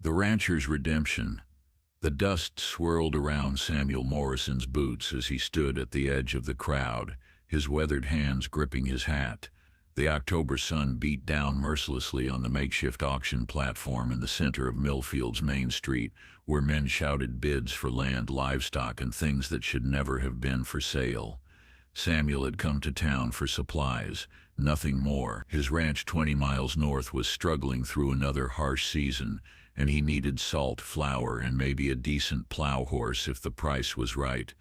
The rancher's redemption. The dust swirled around Samuel Morrison's boots as he stood at the edge of the crowd, his weathered hands gripping his hat. The October sun beat down mercilessly on the makeshift auction platform in the center of Millfield's Main Street, where men shouted bids for land, livestock, and things that should never have been for sale. Samuel had come to town for supplies, nothing more. His ranch 20 miles north was struggling through another harsh season, and he needed salt, flour, and maybe a decent plow horse if the price was right.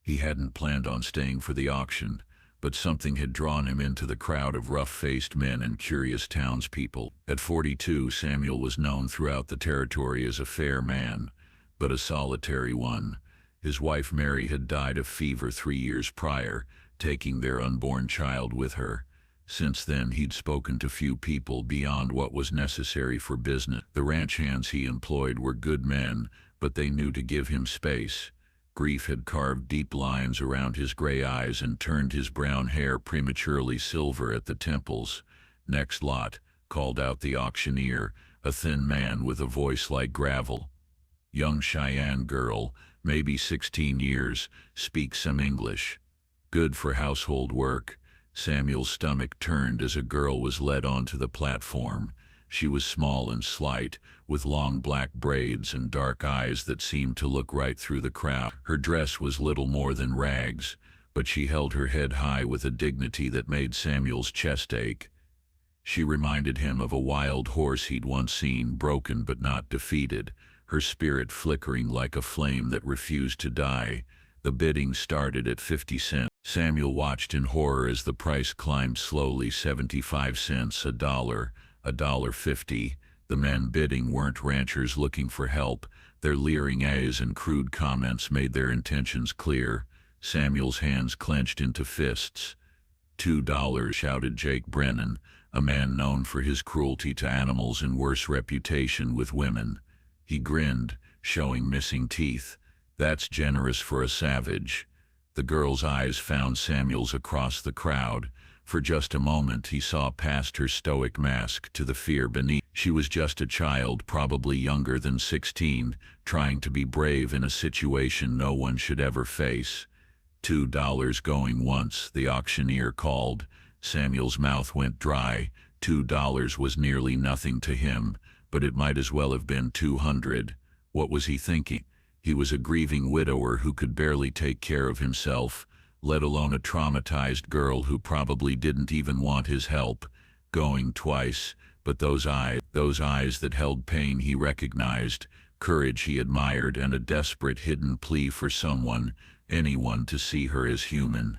He hadn't planned on staying for the auction, but something had drawn him into the crowd of rough-faced men and curious townspeople. At 42, Samuel was known throughout the territory as a fair man, but a solitary one. His wife Mary had died of fever 3 years prior, taking their unborn child with her. Since then, he'd spoken to few people beyond what was necessary for business. The ranch hands he employed were good men, but they knew to give him space. Grief had carved deep lines around his gray eyes and turned his brown hair prematurely silver at the temples. "Next lot," called out the auctioneer, a thin man with a voice like gravel. "Young Cheyenne girl, maybe 16 years, speaks some English. Good for household work." Samuel's stomach turned as a girl was led onto the platform. She was small and slight, with long black braids and dark eyes that seemed to look right through the crowd. Her dress was little more than rags, but she held her head high with a dignity that made Samuel's chest ache. She reminded him of a wild horse he'd once seen, broken but not defeated, her spirit flickering like a flame that refused to die. The bidding started at 50 cents. Samuel watched in horror as the price climbed slowly. 75 cents, $1, $1.50. The men bidding weren't ranchers looking for help. Their leering eyes and crude comments made their intentions clear. Samuel's hands clenched into fists. $2, shouted Jake Brennan, a man known for his cruelty to animals and worse reputation with women. He grinned, showing missing teeth. "That's generous for a savage." The girl's eyes found Samuel's across the crowd. For just a moment he saw past her stoic mask to the fear beneath. She was just a child, probably younger than 16, trying to be brave in a situation no one should ever face. $2 going once, the auctioneer called. Samuel's mouth went dry. $2 was nearly nothing to him, but it might as well have been 200. What was he thinking? He was a grieving widower who could barely take care of himself, let alone a traumatized girl who probably didn't even want his help. Going twice, but those eyes that held pain he recognized, courage he admired, and a desperate hidden plea for someone, anyone, to see her as human.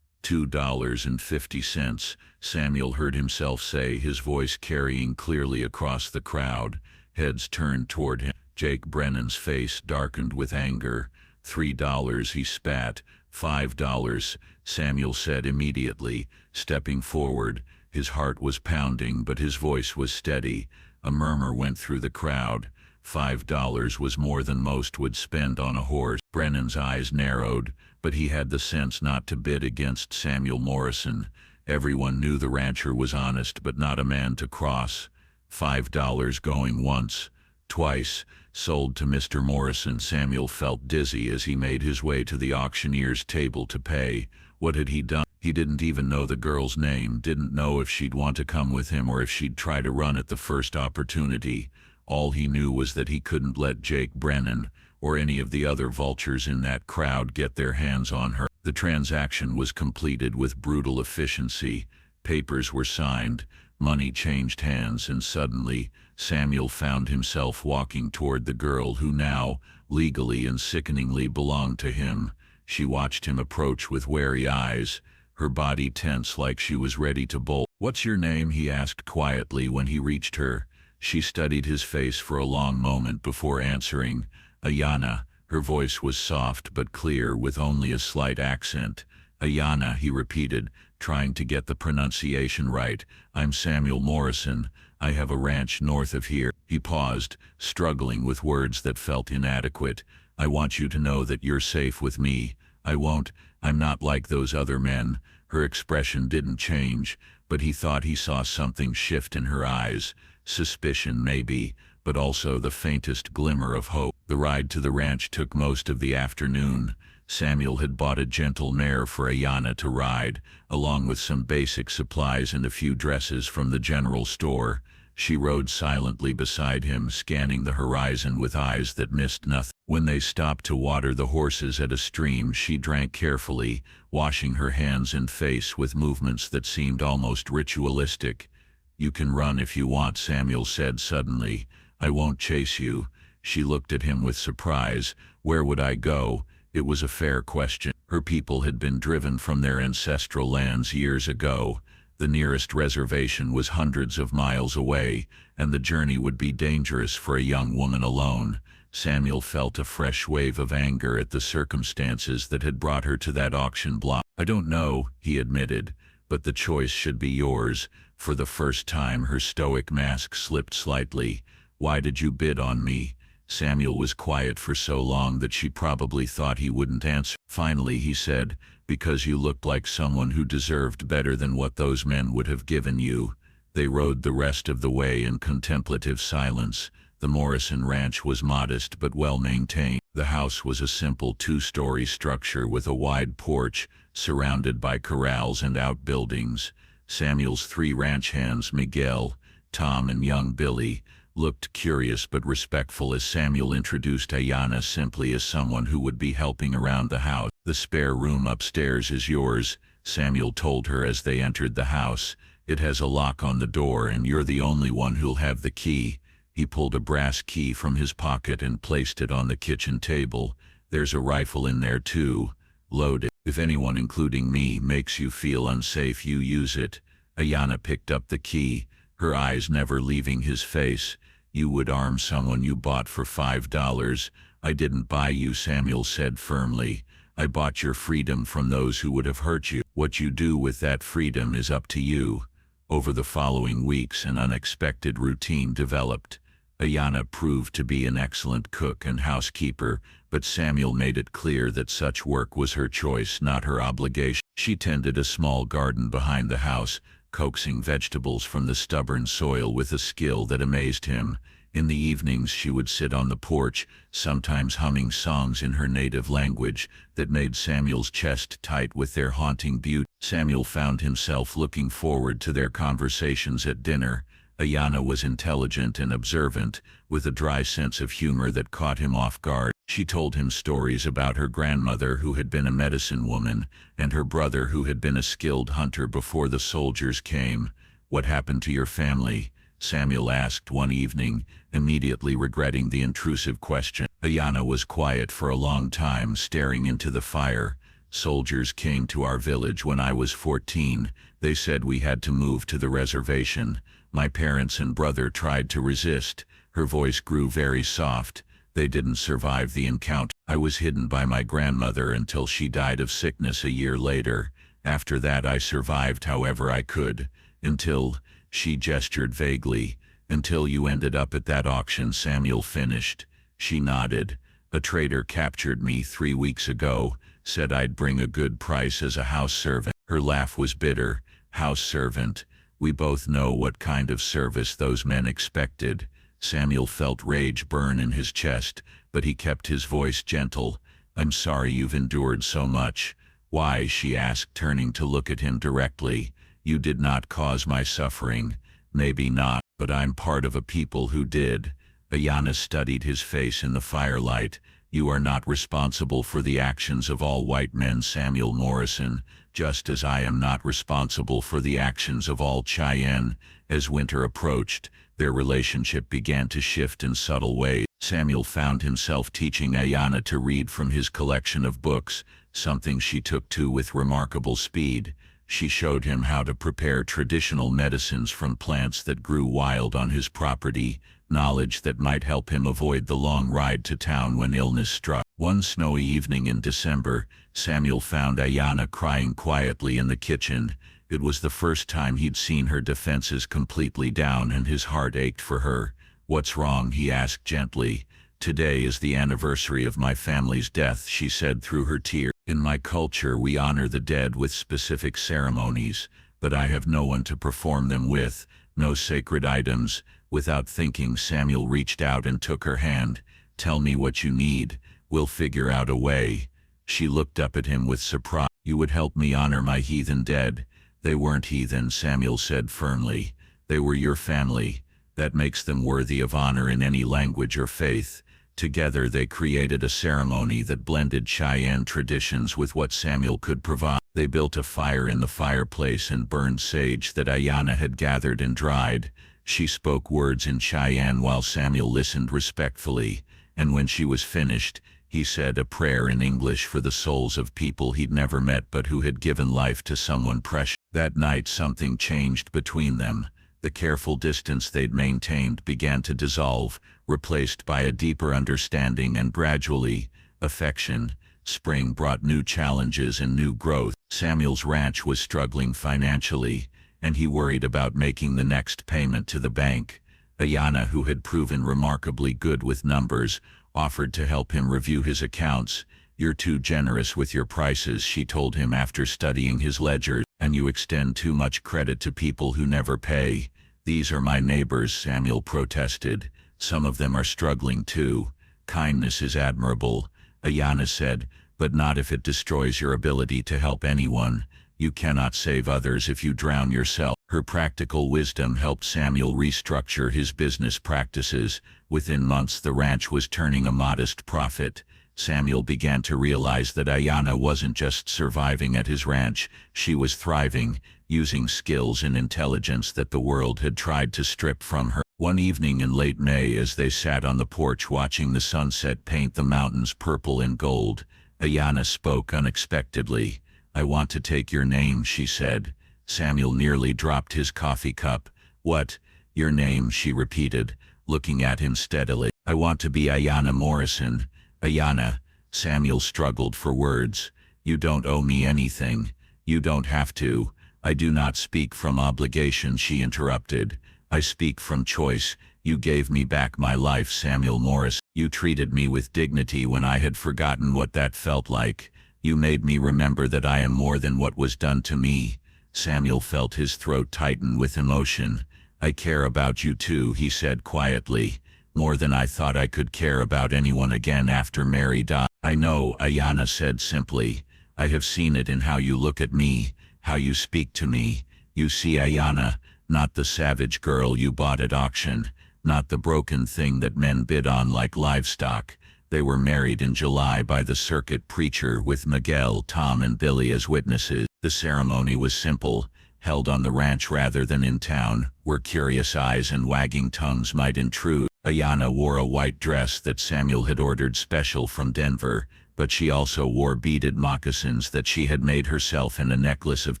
$2.50, Samuel heard himself say, his voice carrying clearly across the crowd. Heads turned toward him. Jake Brennan's face darkened with anger. $3, he spat. $5, Samuel said immediately, stepping forward. His heart was pounding, but his voice was steady. A murmur went through the crowd. $5 was more than most would spend on a horse. Brennan's eyes narrowed, but he had the sense not to bid against Samuel Morrison. Everyone knew the rancher was honest, but not a man to cross. $5 going once. Twice, sold to Mr. Morrison. Samuel felt dizzy as he made his way to the auctioneer's table to pay. What had he done? He didn't even know the girl's name, didn't know if she'd want to come with him or if she'd try to run at the first opportunity. All he knew was that he couldn't let Jake Brennan or any of the other vultures in that crowd get their hands on her. The transaction was completed with brutal efficiency. Papers were signed, money changed hands, and suddenly Samuel found himself walking toward the girl who now, legally and sickeningly, belonged to him. She watched him approach with wary eyes, her body tense like she was ready to bolt. "What's your name?" he asked quietly when he reached her. She studied his face for a long moment before answering. "Ayana." Her voice was soft but clear, with only a slight accent. "Ayana," he repeated, trying to get the pronunciation right. "I'm Samuel Morrison. I have a ranch north of here." He paused, struggling with words that felt inadequate. "I want you to know that you're safe with me. I'm not like those other men." Her expression didn't change, but he thought he saw something shift in her eyes. Suspicion, maybe, but also the faintest glimmer of hope. The ride to the ranch took most of the afternoon. Samuel had bought a gentle mare for Ayanna to ride, along with some basic supplies and a few dresses from the general store. She rode silently beside him, scanning the horizon with eyes that missed nothing. When they stopped to water the horses at a stream, she drank carefully, washing her hands and face with movements that seemed almost ritualistic. "You can run if you want," Samuel said suddenly. "I won't chase you." She looked at him with surprise. Where would I go? It was a fair question. Her people had been driven from their ancestral lands years ago. The nearest reservation was hundreds of miles away, and the journey would be dangerous for a young woman alone. Samuel felt a fresh wave of anger at the circumstances that had brought her to that auction block. "I don't know," he admitted, "but the choice should be yours." For the first time, her stoic mask slipped slightly. "Why did you bid on me?" Samuel was quiet for so long that she probably thought he wouldn't answer. Finally, he said, "Because you looked like someone who deserved better than what those men would have given you." They rode the rest of the way in contemplative silence. The Morrison ranch was modest but well maintained. The house was a simple two-story structure with a wide porch, surrounded by corrals and outbuildings. Samuel's three ranch hands, Miguel, Tom, and young Billy, looked curious but respectful as Samuel introduced Ayanna simply as someone who would be helping around the house. "The spare room upstairs is yours," Samuel told her as they entered the house. "It has a lock on the door, and you're the only one who'll have the key." He pulled a brass key from his pocket and placed it on the kitchen table. "There's a rifle in there too. Loaded. If anyone, including me, makes you feel unsafe, you use it." Ayanna picked up the key, her eyes never leaving his face. "You would arm someone you bought for $5. "I didn't buy you," Samuel said firmly. "I bought your freedom from those who would have hurt you. What you do with that freedom is up to you." Over the following weeks, an unexpected routine developed. Ayanna proved to be an excellent cook and housekeeper, but Samuel made it clear that such work was her choice, not her obligation. She tended a small garden behind the house, coaxing vegetables from the stubborn soil with a skill that amazed him. In the evenings she would sit on the porch, sometimes humming songs in her native language that made Samuel's chest tight with their haunting beauty. Samuel found himself looking forward to their conversations at dinner. Ayanna was intelligent and observant, with a dry sense of humor that caught him off guard. She told him stories about her grandmother, who had been a medicine woman, and her brother, who had been a skilled hunter before the soldiers came. "What happened to your family?" Samuel asked one evening, immediately regretting the intrusive question. Ayanna was quiet for a long time, staring into the fire. "Soldiers came to our village when I was 14. They said we had to move to the reservation. My parents and brother tried to resist." Her voice grew very soft. "They didn't survive the encounter. I was hidden by my grandmother until she died of sickness a year later. After that I survived however I could. Until," she gestured vaguely, "until you ended up at that auction," Samuel finished. She nodded. "A trader captured me 3 weeks ago, said I'd bring a good price as a house servant." Her laugh was bitter. "House servant. We both know what kind of service those men expected." Samuel felt rage burn in his chest, but he kept his voice gentle. "I'm sorry you've endured so much." "Why?" she asked, turning to look at him directly. "You did not cause my suffering." "Maybe not, but I'm part of a people who did." Ayanna studied his face in the firelight. "You are not responsible for the actions of all white men, Samuel Morrison, just as I am not responsible for the actions of all Cheyenne." As winter approached, their relationship began to shift in subtle ways. Samuel found himself teaching Ayanna to read from his collection of books, something she took to with remarkable speed. She showed him how to prepare traditional medicines from plants that grew wild on his property, knowledge that might help him avoid the long ride to town when illness struck. One snowy evening in December, Samuel found Ayanna crying quietly in the kitchen. It was the first time he'd seen her defenses completely down, and his heart ached for her. "What's wrong?" he asked gently. "Today is the anniversary of my family's death," she said through her tears. "In my culture we honor the dead with specific ceremonies, but I have no one to perform them with. no sacred items. Without thinking, Samuel reached out and took her hand. "Tell me what you need. We'll figure out a way." She looked up at him with surprise. "You would help me honor my heathen dead." "They weren't heathen," Samuel said firmly. "They were your family. That makes them worthy of honor in any language or faith." Together they created a ceremony that blended Cheyenne traditions with what Samuel could provide. They built a fire in the fireplace and burned sage that Ayanna had gathered and dried. She spoke words in Cheyenne while Samuel listened respectfully, and when she was finished, he said a prayer in English for the souls of people he'd never met but who had given life to someone precious. That night something changed between them. The careful distance they'd maintained began to dissolve, replaced by a deeper understanding and gradually, affection. Spring brought new challenges and new growth. Samuel's ranch was struggling financially, and he worried about making the next payment to the bank. Ayanna, who had proven remarkably good with numbers, offered to help him review his accounts. "You're too generous with your prices," she told him after studying his ledger, "and you extend too much credit to people who never pay." "These are my neighbors," Samuel protested. "Some of them are struggling too." "Kindness is admirable," Ayanna said, "but not if it destroys your ability to help anyone. You cannot save others if you drown yourself." Her practical wisdom helped Samuel restructure his business practices. Within months the ranch was turning a modest profit. Samuel began to realize that Ayanna wasn't just surviving at his ranch, she was thriving, using skills and intelligence that the world had tried to strip from her. One evening in late May, as they sat on the porch watching the sunset paint the mountains purple and gold, Ayanna spoke unexpectedly. "I want to take your name," she said. Samuel nearly dropped his coffee cup. "What? Your name?" she repeated, looking at him steadily. "I want to be Ayanna Morrison." "Ayanna," Samuel struggled for words. "You don't owe me anything. You don't have to." "I do not speak from obligation," she interrupted. "I speak from choice. You gave me back my life, Samuel Morris. You treated me with dignity when I had forgotten what that felt like. You made me remember that I am more than what was done to me." Samuel felt his throat tighten with emotion. "I care about you too," he said quietly. "More than I thought I could care about anyone again after Mary died." "I know," Ayanna said simply. "I have seen it in how you look at me, how you speak to me. You see Ayanna, not the savage girl you bought at auction, not the broken thing that men bid on like livestock." They were married in July by the circuit preacher with Miguel, Tom, and Billy as witnesses. The ceremony was simple, held on the ranch rather than in town, where curious eyes and wagging tongues might intrude. Ayanna wore a white dress that Samuel had ordered special from Denver, but she also wore beaded moccasins that she had made herself and a necklace of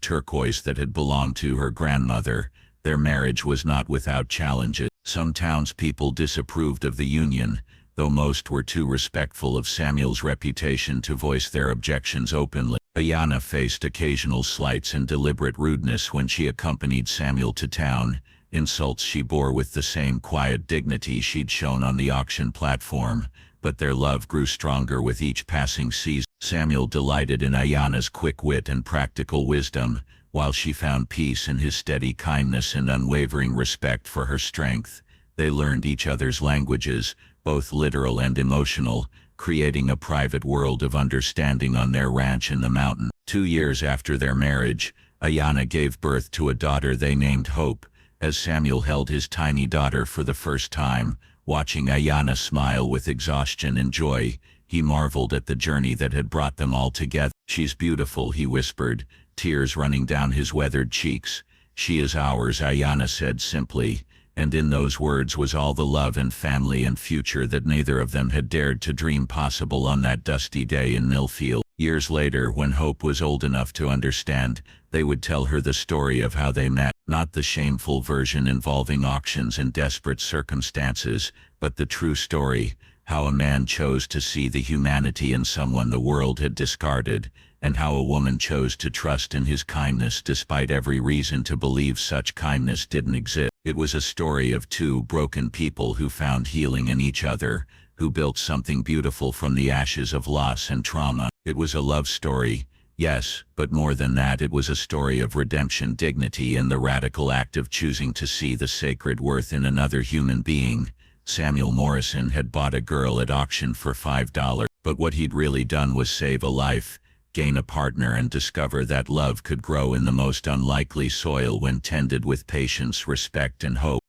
turquoise that had belonged to her grandmother. Their marriage was not without challenges. Some townspeople disapproved of the union, though most were too respectful of Samuel's reputation to voice their objections openly. Ayanna faced occasional slights and deliberate rudeness when she accompanied Samuel to town, insults she bore with the same quiet dignity she'd shown on the auction platform, but their love grew stronger with each passing season. Samuel delighted in Ayanna's quick wit and practical wisdom, while she found peace in his steady kindness and unwavering respect for her strength. They learned each other's languages, both literal and emotional, creating a private world of understanding on their ranch in the mountain. 2 years after their marriage, Ayanna gave birth to a daughter they named Hope. As Samuel held his tiny daughter for the first time, watching Ayanna smile with exhaustion and joy, he marveled at the journey that had brought them all together. "She's beautiful," he whispered, tears running down his weathered cheeks. "She is ours," Ayanna said simply, and in those words was all the love and family and future that neither of them had dared to dream possible on that dusty day in Millfield. Years later, when Hope was old enough to understand, they would tell her the story of how they met, not the shameful version involving auctions and desperate circumstances, but the true story, how a man chose to see the humanity in someone the world had discarded, and how a woman chose to trust in his kindness despite every reason to believe such kindness didn't exist. It was a story of two broken people who found healing in each other, who built something beautiful from the ashes of loss and trauma. It was a love story, Yes, but more than that, it was a story of redemption, dignity, and the radical act of choosing to see the sacred worth in another human being. Samuel Morrison had bought a girl at auction for $5, but what he'd really done was save a life, gain a partner, and discover that love could grow in the most unlikely soil when tended with patience, respect, and hope.